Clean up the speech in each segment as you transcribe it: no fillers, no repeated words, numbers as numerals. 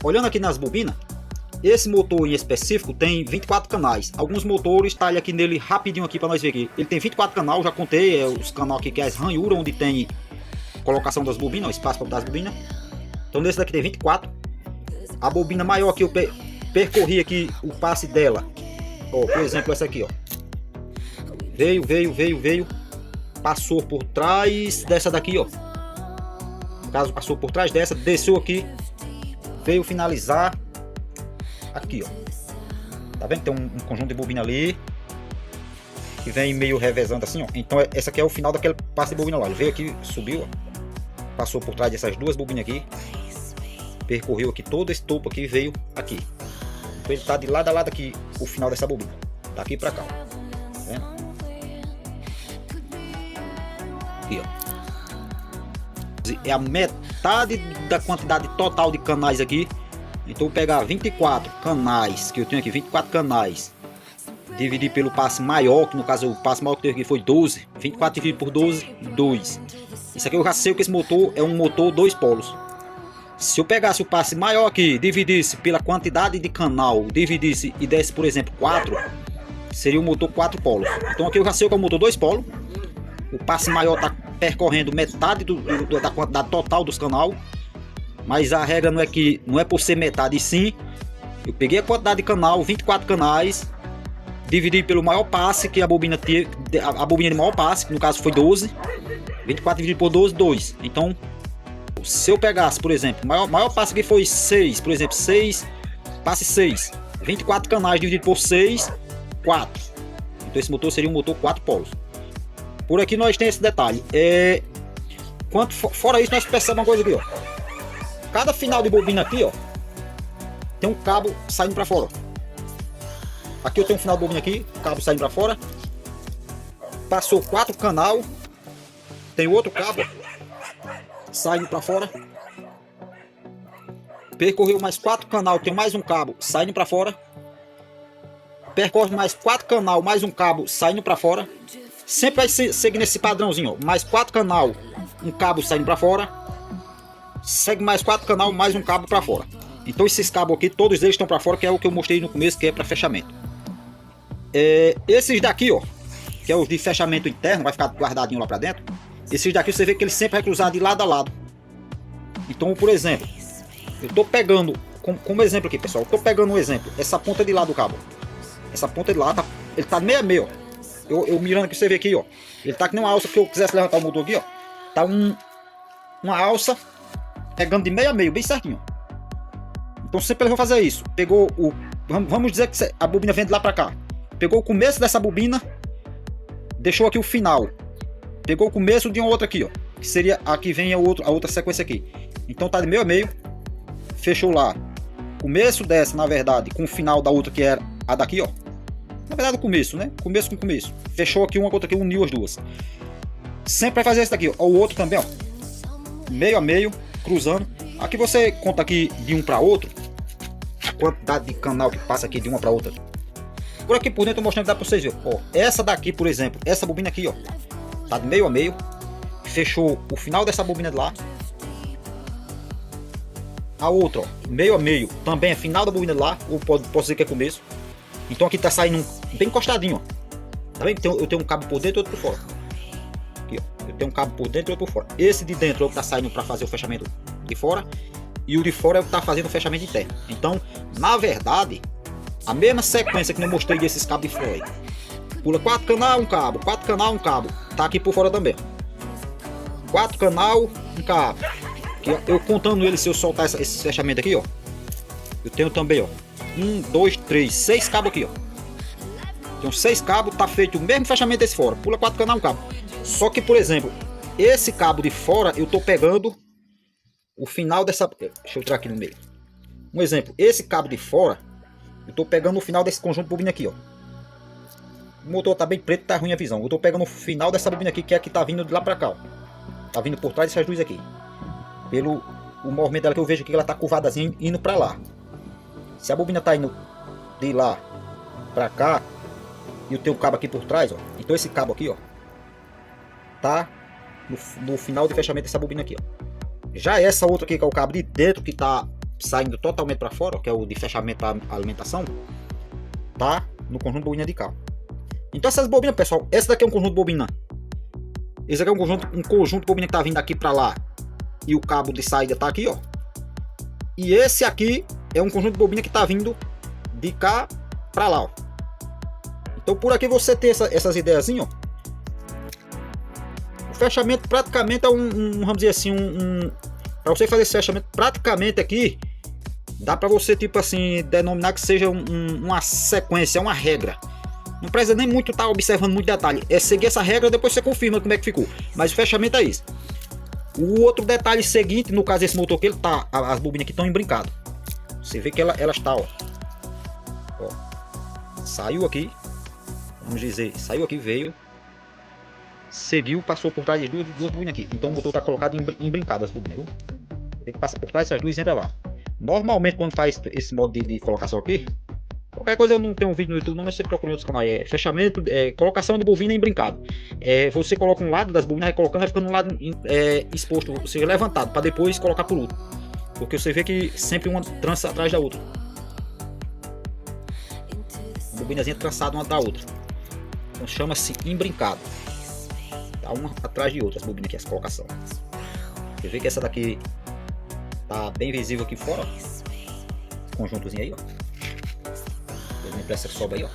olhando aqui nas bobinas, esse motor em específico tem 24 canais. Alguns motores, tá aqui nele rapidinho aqui para nós ver aqui. Ele tem 24 canais, já contei, os canais aqui que é as ranhuras, onde tem colocação das bobinas, o espaço para botar as bobinas. Então nesse daqui tem 24. A bobina maior que eu percorri aqui o passe dela, ó, por exemplo essa aqui, ó. Veio, passou por trás dessa daqui, ó. No caso passou por trás dessa, desceu aqui, veio finalizar aqui, ó. Tá vendo? Tem um conjunto de bobina ali que vem meio revezando assim, ó. Então essa aqui é o final daquele passe de bobina lá. Ele veio aqui, subiu, ó. Passou por trás dessas duas bobinas aqui, percorreu aqui todo esse topo aqui e veio aqui. Então ele tá de lado a lado aqui, o final dessa bobina. Tá aqui pra cá, ó. Tá vendo? Aqui, ó. É a metade da quantidade total de canais aqui. Então eu pegar 24 canais, que eu tenho aqui 24 canais, dividir pelo passe maior, que no caso o passe maior que eu tenho aqui foi 12, 24 dividido por 12, 2. Isso aqui eu já sei que esse motor é um motor 2 polos. Se eu pegasse o passe maior aqui, dividisse pela quantidade de canal, dividisse e desse, por exemplo, 4, seria um motor 4 polos. Então aqui eu já sei que é um motor 2 polos. O passe maior está percorrendo metade da quantidade total dos canal. Mas a regra não é por ser metade, e sim, eu peguei a quantidade de canal, 24 canais, dividi pelo maior passe que a bobina tinha, a bobina de maior passe, que no caso foi 12, 24 dividido por 12, 2. Então, se eu pegasse, por exemplo, maior passe aqui foi 6, por exemplo, 6, passe 6, 24 canais dividido por 6, 4. Então esse motor seria um motor 4 polos. Por aqui nós temos esse detalhe. Fora isso, nós percebemos uma coisa aqui, ó. Cada final de bobina aqui, ó, tem um cabo saindo para fora. Aqui eu tenho um final de bobina aqui, cabo saindo para fora. Passou 4 canal, tem outro cabo saindo para fora. Percorreu mais 4 canal, tem mais um cabo saindo para fora. Percorre mais 4 canal, mais um cabo saindo para fora. Sempre vai seguir nesse padrãozinho, ó. Mais 4 canal, um cabo saindo para fora. Segue mais 4 canal, mais um cabo para fora. Então esses cabos aqui, todos eles estão para fora, que é o que eu mostrei no começo, que é para fechamento. Esses daqui, ó, que é os de fechamento interno, vai ficar guardadinho lá para dentro. Esses daqui você vê que ele sempre vai cruzar de lado a lado. Então, por exemplo, eu tô pegando, como exemplo aqui, pessoal, eu tô pegando um exemplo, essa ponta de lá do cabo. Essa ponta de lá, ele tá meio a meio, ó. Eu mirando aqui, você vê aqui, ó. Ele tá que nem uma alça, que eu quisesse levantar o motor aqui, ó. Tá uma alça pegando de meio a meio, bem certinho. Então sempre ele vai fazer isso. Pegou o... Vamos dizer que a bobina vem de lá pra cá. Pegou o começo dessa bobina, deixou aqui o final. Pegou o começo de uma outra aqui, ó. Que seria... Aqui vem a outra sequência aqui. Então tá de meio a meio. Fechou lá. Começo dessa, na verdade, com o final da outra que era a daqui, ó. Na verdade o começo, né? Começo com começo. Fechou aqui uma com outra aqui, uniu as duas. Sempre vai fazer isso daqui, ó. O outro também, ó. Meio a meio. Cruzando. Aqui você conta aqui de um para outro a quantidade de canal que passa aqui de uma para outra. Por aqui por dentro eu mostrando que dá para vocês verem. Ó, essa daqui, por exemplo, essa bobina aqui, ó, tá de meio a meio. Fechou o final dessa bobina de lá. A outra, ó, meio a meio, também é final da bobina de lá, ou posso dizer que é começo. Então aqui tá saindo bem encostadinho, ó. Tá vendo? Eu tenho um cabo por dentro e outro por fora. Aqui, ó. Eu tenho um cabo por dentro e outro por fora. Esse de dentro é o que tá saindo para fazer o fechamento de fora. E o de fora é o que tá fazendo o fechamento interno. Então, na verdade, a mesma sequência que eu mostrei desses cabos de fora aí. Pula 4 canal, um cabo. 4 canal, um cabo. Tá aqui por fora também. 4 canal, um cabo. Aqui, ó, eu contando ele, se eu soltar esse fechamento aqui, ó. Eu tenho também, ó. 1, 2, 3, 6 cabos aqui, ó. Tem 6 cabos, tá feito o mesmo fechamento desse fora. Pula 4 canal, um cabo. Só que, por exemplo, esse cabo de fora, eu tô pegando o final dessa... Deixa eu tirar aqui no meio. Um exemplo, esse cabo de fora, eu tô pegando o final desse conjunto de bobina aqui, ó. O motor tá bem preto, tá ruim a visão. Eu tô pegando o final dessa bobina aqui, que é a que tá vindo de lá pra cá, ó. Tá vindo por trás dessas duas aqui. Pelo o movimento dela que eu vejo aqui, ela tá curvadazinha indo pra lá. Se a bobina tá indo de lá pra cá, e eu tenho o cabo aqui por trás, ó. Então esse cabo aqui, ó, tá no final de fechamento dessa bobina aqui, ó. Já essa outra aqui, que é o cabo de dentro, que tá saindo totalmente para fora, que é o de fechamento para alimentação, tá no conjunto de bobina de cá. Então essas bobinas, pessoal, essa daqui é um conjunto de bobina. Esse aqui é um conjunto de bobina que tá vindo aqui para lá e o cabo de saída tá aqui, ó. E esse aqui é um conjunto de bobina que tá vindo de cá para lá, ó. Então por aqui você tem essas ideiazinhas, ó. O fechamento praticamente é vamos dizer assim, para você fazer esse fechamento praticamente aqui, dá para você tipo assim denominar que seja uma sequência, uma regra. Não precisa nem muito estar observando muito detalhe, é seguir essa regra, depois você confirma como é que ficou. Mas o fechamento é isso. O outro detalhe seguinte, no caso desse motor aqui, ele tá, as bobinas aqui estão embrincadas. Você vê que ela está, ó, saiu aqui, vamos dizer, saiu aqui, veio, seguiu, passou por trás de duas bobinas aqui. Então o motor está colocado embrincado as bobinas, viu? Tem que passar por trás dessas duas e entra lá. Normalmente quando faz esse modo de colocação aqui, qualquer coisa, eu não tenho um vídeo no YouTube, não, mas você procura em outros canais. É fechamento, colocação de bobina embrincado. Você coloca um lado das bobinas, vai colocando, vai ficando um lado exposto, ou seja, levantado, para depois colocar por outro. Porque você vê que sempre uma trança atrás da outra. Uma bobinazinha trançada uma da outra. Então chama-se embrincado. Tá uma atrás de outra as bobinas aqui, as colocação. Você vê que essa daqui tá bem visível aqui fora, ó. Conjuntozinho aí, ó. Essa que sobe aí, ó.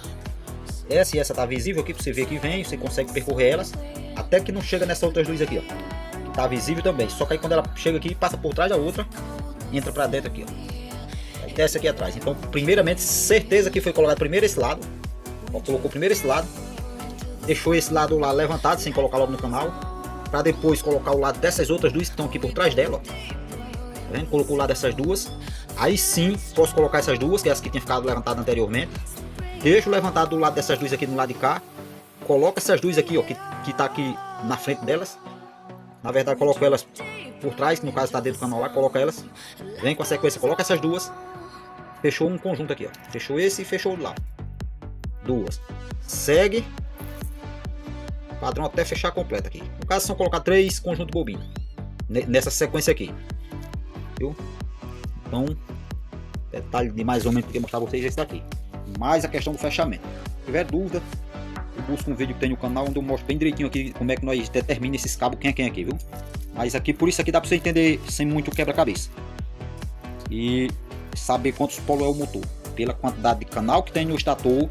Essa e essa tá visível aqui, pra você ver que vem, você consegue percorrer elas até que não chega nessas outras duas aqui, ó. Que tá visível também. Só que aí quando ela chega aqui, passa por trás da outra, entra pra dentro aqui, ó. Aí desce aqui atrás. Então, primeiramente, certeza que foi colocado primeiro esse lado. Ó, colocou primeiro esse lado, deixou esse lado lá levantado, sem colocar logo no canal, pra depois colocar o lado dessas outras duas que estão aqui por trás dela, ó. Tá vendo? Colocou o lado dessas duas. Aí sim, posso colocar essas duas, que é as que tinham ficado levantadas anteriormente. Deixo levantado do lado dessas duas aqui no lado de cá. Coloco essas duas aqui, ó, que tá aqui na frente delas. Na verdade, coloco elas por trás, que no caso tá dentro do canal lá. Coloca elas. Vem com a sequência, coloca essas duas. Fechou um conjunto aqui, ó. Fechou esse e fechou o lá. Duas. Segue. Padrão até fechar completo aqui. No caso, são colocar 3 conjuntos de bobina. Nessa sequência aqui. Viu? Então, detalhe de mais ou menos que eu mostrar pra vocês esse daqui. Mais a questão do fechamento. Se tiver dúvida, eu busco um vídeo que tem no canal onde eu mostro bem direitinho aqui como é que nós determinamos esses cabos, quem é quem aqui, viu? Mas aqui, por isso aqui dá pra você entender sem muito quebra-cabeça. E saber quantos polos é o motor. Pela quantidade de canal que tem no estator,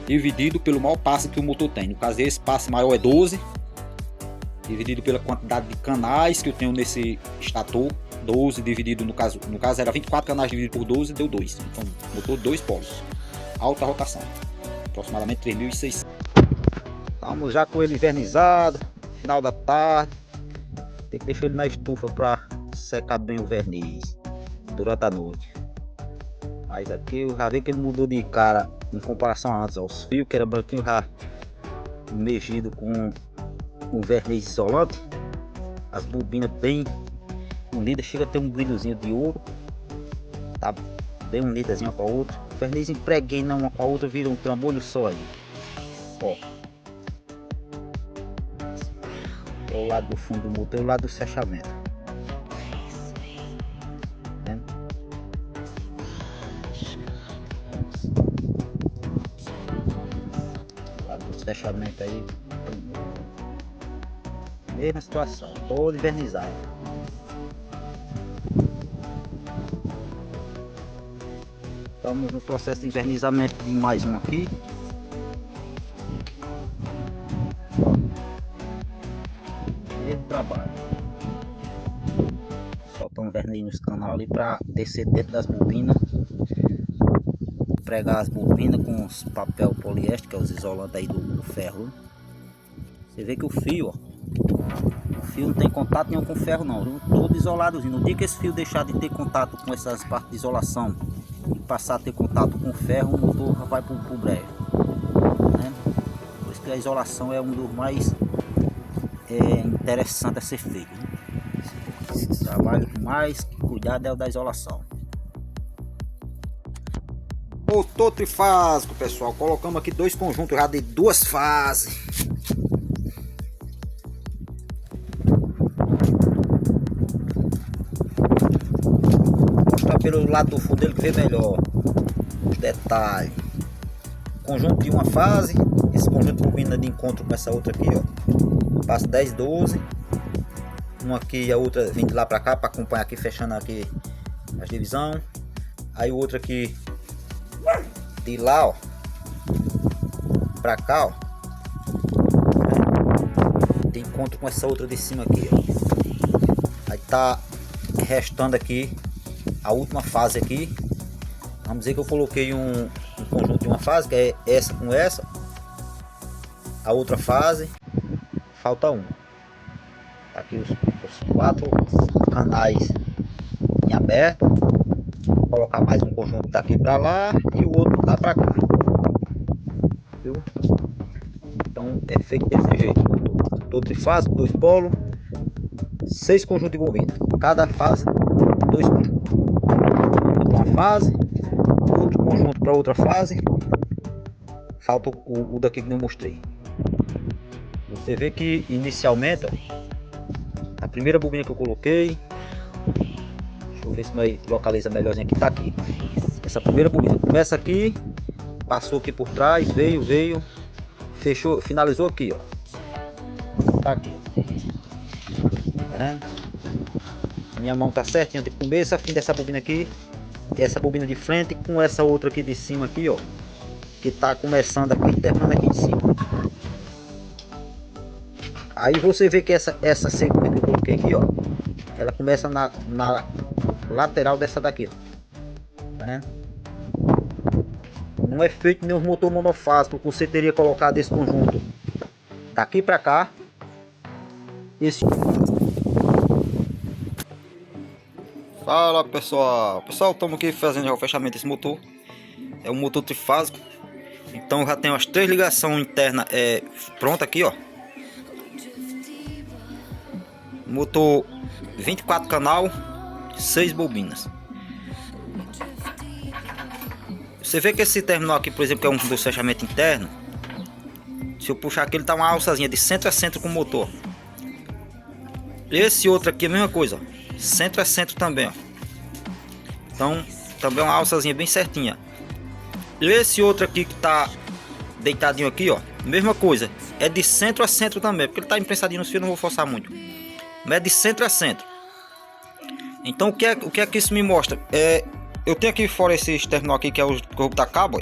dividido pelo maior passe que o motor tem. No caso, esse passe maior é 12. Dividido pela quantidade de canais que eu tenho nesse estator. 12 dividido, no caso era 24 canais dividido por 12, deu 2. Então, motor 2 polos. Alta rotação. Aproximadamente 3.600. Estamos já com ele invernizado. Final da tarde. Tem que deixar ele na estufa para secar bem o verniz durante a noite. Mas aqui eu já vi que ele mudou de cara em comparação a antes. Ó. Os fios que era branquinho já mexido com verniz isolante. As bobinas bem unida, chega a ter um brilhozinho de ouro, tá bem unidazinha com a outra. O verniz impregna uma com a outra, vira um trambolho só aí. Ó, é o lado do fundo do motor e o lado do fechamento. Tá vendo? O lado do fechamento aí, mesma situação, todo invernizado. Estamos no processo de invernizamento de mais um aqui. Mesmo trabalho. Soltar um verniz nesse canal ali para descer dentro das bobinas. Pregar as bobinas com os papel poliéster, que é os isolantes aí do ferro. Você vê que o fio, ó, o fio não tem contato nenhum com o ferro não, todo isoladozinho. No dia que esse fio deixar de ter contato com essas partes de isolação e passar a ter contato com o ferro, o motor vai para o brejo, né? Por isso que a isolação é um dos mais interessantes a ser feito, né? O trabalho mais cuidado é o da isolação. Motor trifásico, pessoal. Colocamos aqui 2 conjuntos já de 2 fases. Vou mostrar para pelo lado do fundo dele que vê melhor os detalhes. Conjunto de uma fase, esse conjunto combina de encontro com essa outra aqui, ó. Passo 10, 12. Uma aqui e a outra vem de lá pra cá para acompanhar aqui, fechando aqui as divisão. Aí o outro aqui de lá, ó, pra cá, ó, de encontro com essa outra de cima aqui, ó. Aí tá restando aqui a última fase aqui. Vamos dizer que eu coloquei um conjunto de uma fase, que é essa com essa, a outra fase, falta um. Tá aqui os 4 canais em aberto. Vou colocar mais um conjunto daqui para lá e o outro lá para cá, viu? Então é feito desse jeito, todo trifásico, 2 polos, 6 conjuntos de bobina, cada fase 2 conjuntos, uma fase, outro conjunto para outra fase. Falta o daqui que eu mostrei. Você vê que inicialmente, ó, a primeira bobina que eu coloquei, deixa eu ver se vai localiza melhorzinho aqui, tá aqui. Essa primeira bobina começa aqui, passou aqui por trás, veio, fechou, finalizou aqui, ó. Tá aqui. Tá vendo? Minha mão tá certinha de começo a fim dessa bobina aqui. Essa bobina de frente com essa outra aqui de cima aqui, ó, que tá começando aqui e terminando aqui de cima. Aí você vê que essa segunda que eu coloquei aqui, ó, ela começa na lateral dessa daqui, ó. Tá vendo? Não é feito nenhum motor monofásico que você teria colocado esse conjunto daqui pra cá. Fala pessoal, estamos aqui fazendo já o fechamento desse motor. É um motor trifásico, então já tem as 3 ligações internas pronta aqui, ó. Motor 24 canal, 6 bobinas. Você vê que esse terminal aqui, por exemplo, que é um dos fechamentos internos. Se eu puxar aqui, ele tá uma alçazinha de centro a centro com o motor. Esse outro aqui é a mesma coisa, ó. Centro a centro também, ó. Então também é uma alçazinha bem certinha. Esse outro aqui que tá deitadinho aqui, ó, mesma coisa, é de centro a centro também, porque ele tá imprensadinho nos fios, não vou forçar muito, mas é de centro a centro. Então o que é que isso me mostra? Eu tenho aqui fora esse terminal aqui, que é o corpo da cabo, ó.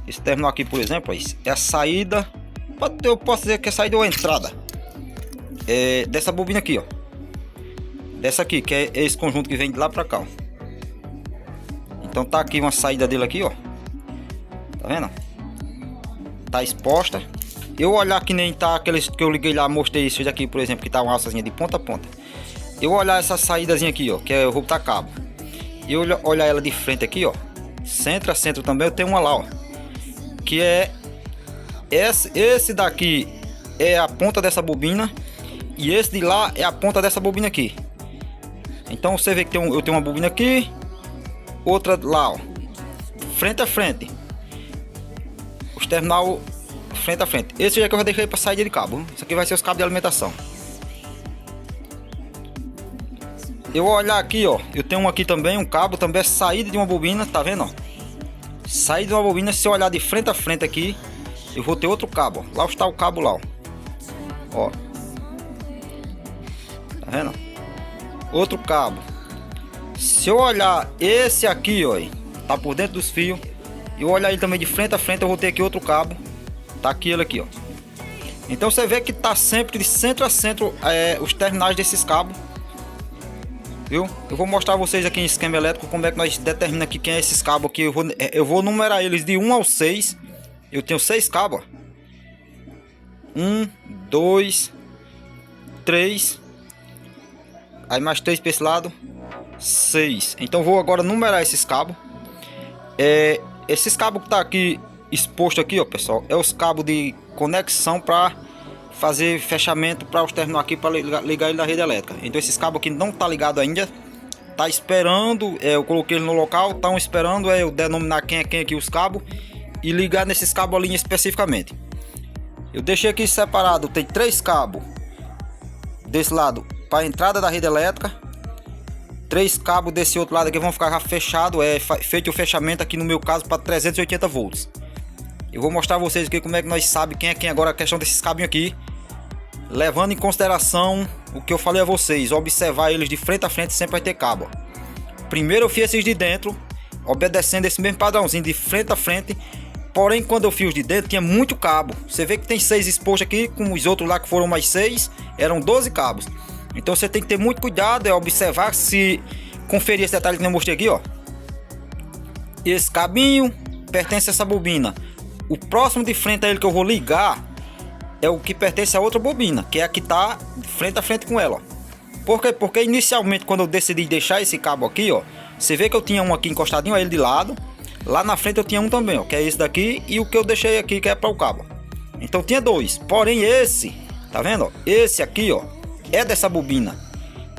Esse terminal aqui, por exemplo, ó, é a saída, eu posso dizer que é a saída ou a entrada dessa bobina aqui, ó. Dessa aqui, que é esse conjunto que vem de lá pra cá, ó. Então tá aqui uma saída dele aqui, ó. Tá vendo? Tá exposta. Eu olhar que nem tá aqueles que eu liguei lá, mostrei isso aqui, por exemplo, que tá uma alçazinha de ponta a ponta. Eu olhar essa saídazinha aqui, ó, que é o roubo da cabo. E olhar ela de frente aqui, ó, centro a centro também, eu tenho uma lá, ó, que é esse daqui é a ponta dessa bobina e esse de lá é a ponta dessa bobina aqui. Então você vê que eu tenho uma bobina aqui, outra lá, ó, frente a frente. Os terminal frente a frente. Esse já que eu já deixei para saída de cabo. Isso aqui vai ser os cabos de alimentação. Eu vou olhar aqui, ó, eu tenho um aqui também, um cabo também é saída de uma bobina, tá vendo, ó? Saída de uma bobina, se eu olhar de frente a frente aqui, eu vou ter outro cabo, ó. Lá está o cabo lá, ó. Tá vendo? Outro cabo. Se eu olhar esse aqui, ó, tá por dentro dos fios. Eu olhar ele também de frente a frente, eu vou ter aqui outro cabo. Tá aqui ele aqui, ó. Então você vê que tá sempre de centro a centro os terminais desses cabos. Viu? Eu vou mostrar a vocês aqui em esquema elétrico como é que nós determinamos aqui quem é esses cabos aqui. Eu vou numerar eles de 1 ao 6. Eu tenho 6 cabos, ó. 1, 2, 3. Aí mais 3 para esse lado. 6. Então vou agora numerar esses cabos. Esses cabos que tá aqui exposto aqui, ó, pessoal, é os cabos de conexão para fazer fechamento para os terminais aqui, para ligar ele na rede elétrica. Então esses cabos aqui não tá ligado ainda, tá esperando, eu coloquei ele no local, estão esperando eu denominar quem é quem aqui os cabos e ligar nesses cabos ali especificamente. Eu deixei aqui separado, tem 3 cabos desse lado para a entrada da rede elétrica, 3 cabos desse outro lado aqui vão ficar já fechado, feito o fechamento aqui no meu caso para 380 volts. Eu vou mostrar a vocês aqui como é que nós sabemos quem é quem agora a questão desses cabinhos aqui, levando em consideração o que eu falei a vocês, observar eles de frente a frente, sempre vai ter cabo. Primeiro eu fiz esses de dentro, obedecendo esse mesmo padrãozinho de frente a frente, porém quando eu fiz os de dentro tinha muito cabo. Você vê que tem 6 expostos aqui, com os outros lá que foram mais 6, eram 12 cabos. Então você tem que ter muito cuidado, observar, se conferir esse detalhe que eu mostrei aqui, ó. Esse cabinho pertence a essa bobina. O próximo de frente a ele que eu vou ligar é o que pertence a outra bobina, que é a que tá frente a frente com ela, ó. Por quê? Porque inicialmente quando eu decidi deixar esse cabo aqui, ó, você vê que eu tinha um aqui encostadinho a ele de lado. Lá na frente eu tinha um também, ó, que é esse daqui, e o que eu deixei aqui que é para o cabo. Então tinha 2. Porém esse, tá vendo, ó? Esse aqui, ó, é dessa bobina.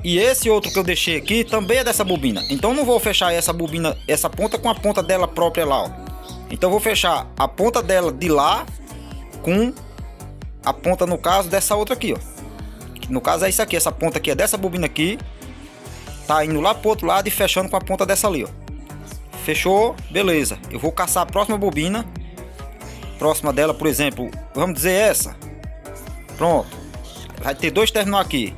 E esse outro que eu deixei aqui também é dessa bobina. Então eu não vou fechar essa bobina, essa ponta com a ponta dela própria lá, ó. Então eu vou fechar a ponta dela de lá com a ponta, no caso, dessa outra aqui, ó. No caso é isso aqui, essa ponta aqui é dessa bobina aqui, tá indo lá pro outro lado e fechando com a ponta dessa ali, ó. Fechou, beleza. Eu vou caçar a próxima bobina, próxima dela, por exemplo, vamos dizer essa. Pronto. Vai ter 2 terminal aqui.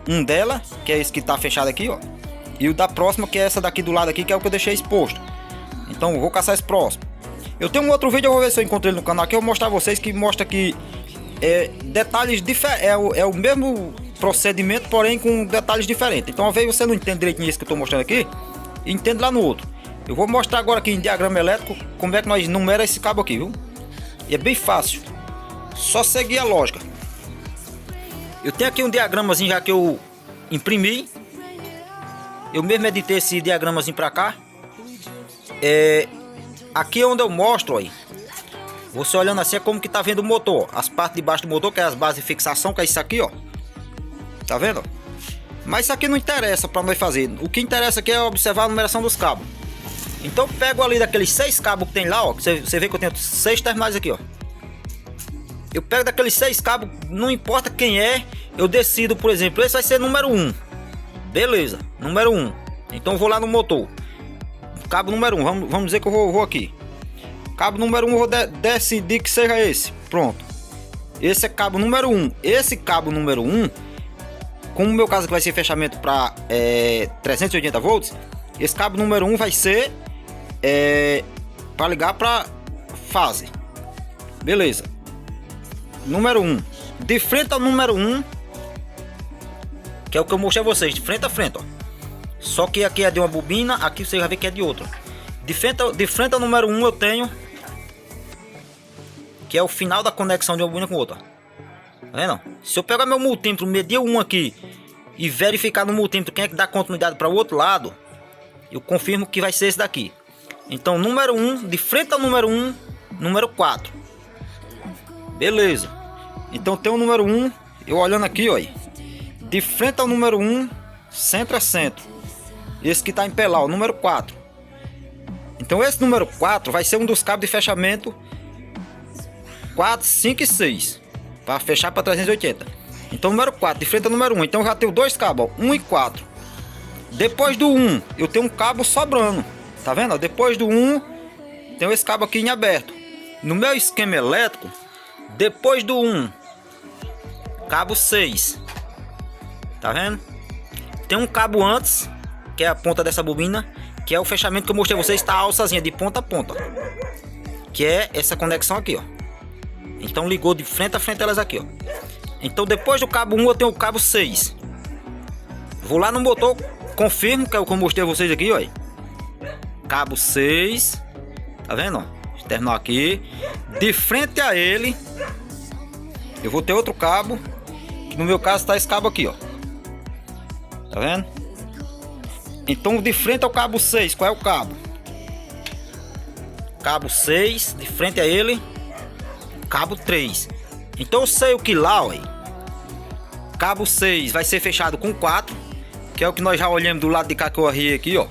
Um dela, que é esse que tá fechado aqui, ó. E o da próxima, que é essa daqui do lado aqui, que é o que eu deixei exposto. Então eu vou caçar esse próximo. Eu tenho um outro vídeo, eu vou ver se eu encontro ele no canal aqui. Eu vou mostrar a vocês, que mostra que detalhes diferentes. É o mesmo procedimento, porém com detalhes diferentes. Então, às vezes você não entende direitinho isso que eu tô mostrando aqui, e entende lá no outro. Eu vou mostrar agora aqui em diagrama elétrico como é que nós numera esse cabo aqui, viu? E é bem fácil. Só seguir a lógica. Eu tenho aqui um diagramazinho já que eu imprimi. Eu mesmo editei esse diagramazinho pra cá. Aqui é onde eu mostro, aí. Você olhando assim é como que tá vendo o motor. As partes de baixo do motor, que é as bases de fixação, que é isso aqui, ó. Tá vendo? Mas isso aqui não interessa pra nós fazer. O que interessa aqui é observar a numeração dos cabos. Então eu pego ali daqueles 6 cabos que tem lá, ó. Você vê que eu tenho 6 terminais aqui, ó. Eu pego daqueles 6 cabos, não importa quem é, eu decido, por exemplo, esse vai ser número 1. Beleza, número 1. Então eu vou lá no motor. Cabo número 1, vamos dizer que eu vou aqui. Cabo número 1 eu vou decidir que seja esse. Pronto. Esse é cabo número 1. Esse cabo número 1, como no meu caso que vai ser fechamento para 380 volts, esse cabo número 1 vai ser para ligar para fase. Beleza. Número 1. De frente ao número 1, que é o que eu mostrei a vocês, de frente a frente, ó. Só que aqui é de uma bobina, aqui você vai ver que é de outra. De frente ao número 1 eu tenho, que é o final da conexão de uma bobina com outra. Tá vendo? Se eu pegar meu multímetro, medir um aqui e verificar no multímetro quem é que dá continuidade para o outro lado, eu confirmo que vai ser esse daqui. Então número 1, de frente ao número 1, número 4. Beleza. Então tem o número 1, eu olhando aqui, ó. De frente ao número 1, centro a centro. Esse que está em pé lá, o número 4. Então esse número 4 vai ser um dos cabos de fechamento 4, 5 e 6. Para fechar para 380. Então número 4, de frente ao número 1. Então eu já tenho 2 cabos, ó, 1 e 4. Depois do 1, eu tenho um cabo sobrando. Tá vendo? Depois do 1, tenho esse cabo aqui em aberto. No meu esquema elétrico, depois do 1, cabo 6. Tá vendo? Tem um cabo antes, que é a ponta dessa bobina, que é o fechamento que eu mostrei a vocês, está a alçazinha de ponta a ponta, que é essa conexão aqui, ó. Então ligou de frente a frente elas aqui, ó. Então depois do cabo 1 eu tenho o cabo 6. Vou lá no motor, confirmo, que é o que eu mostrei a vocês aqui, ó. Cabo 6. Tá vendo, ó? Terminal aqui. De frente a ele eu vou ter outro cabo, que no meu caso está esse cabo aqui, ó. Tá vendo? Então de frente ao cabo 6, qual é o cabo? Cabo 6, de frente a ele, cabo 3. Então eu sei o que lá, ó. Cabo 6 vai ser fechado com 4, que é o que nós já olhamos do lado de cá que eu arriei aqui, ó.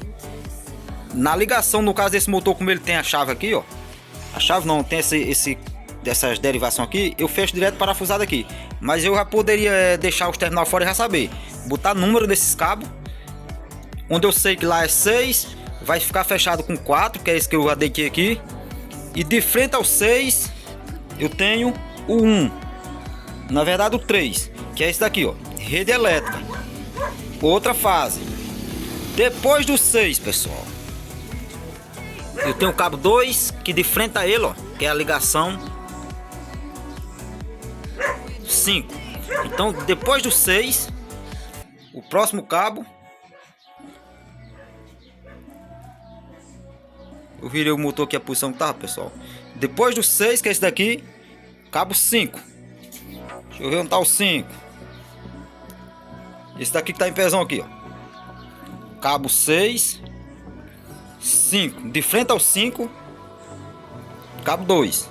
Na ligação, no caso desse motor, como ele tem a chave aqui, ó. A chave não, tem dessas derivações aqui, eu fecho direto parafusado aqui. Mas eu já poderia deixar os terminal fora e já saber. Botar número desses cabos, onde eu sei que lá é 6, vai ficar fechado com 4, que é esse que eu já deitei aqui. E de frente ao 6, eu tenho o 1. Na verdade o 3, que é esse daqui, ó, rede elétrica. Outra fase. Depois do 6, pessoal, eu tenho o cabo 2, que de frente a ele, ó, que é a ligação 5. Então, depois do 6, o próximo cabo, eu virei o motor aqui a posição que tava, pessoal. Depois do 6, que é esse daqui, cabo 5. Deixa eu ver onde tá o 5. Esse daqui que tá em pezão aqui, ó. Cabo 6, 5. De frente ao 5, cabo 2.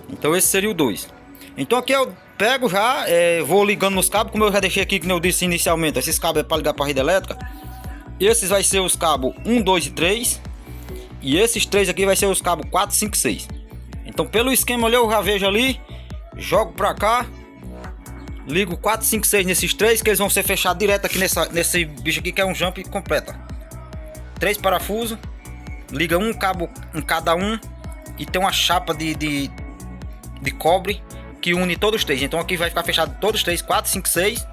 Então esse seria o 2. Então aqui eu pego já, vou ligando nos cabos, como eu já deixei aqui, como eu disse inicialmente. Esses cabos é para ligar para a rede elétrica. Esses vai ser os cabos 1, 2 e 3. E esses 3 aqui vai ser os cabos 4, 5 e 6. Então pelo esquema ali eu já vejo ali, jogo para cá, ligo 4, 5, 6 nesses 3, que eles vão ser fechados direto aqui nesse bicho aqui, que é um jump completo. 3 parafusos, liga um cabo em cada um e tem uma chapa de cobre que une todos os 3. Então aqui vai ficar fechado todos os 3, 4, 5, 6.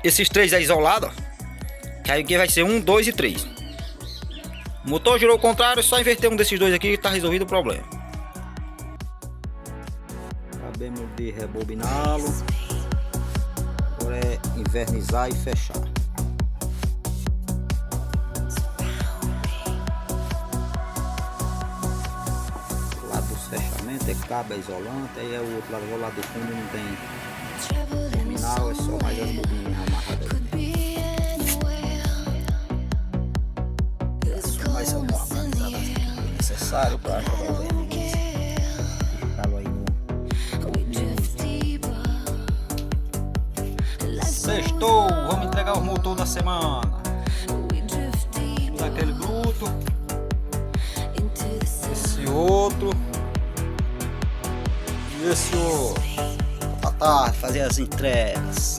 Esses 3 é isolado, ó, que aí aqui vai ser 1, 2 e 3. O motor girou ao contrário, é só inverter um desses dois aqui e tá resolvido o problema. Acabamos de rebobiná-lo. Agora é invernizar e fechar. O lado dos fechamentos é cabo, é isolante, aí é o outro lado, o lado do fundo não tem terminal, é só mais as bobinhas amarradas aí. Mais uma organizada necessário para jogar o verniz. Ficá-lo aí no sextou, vamos entregar o motor da semana. Daquele bruto, esse outro e esse outro. Pra tarde fazer as entregas.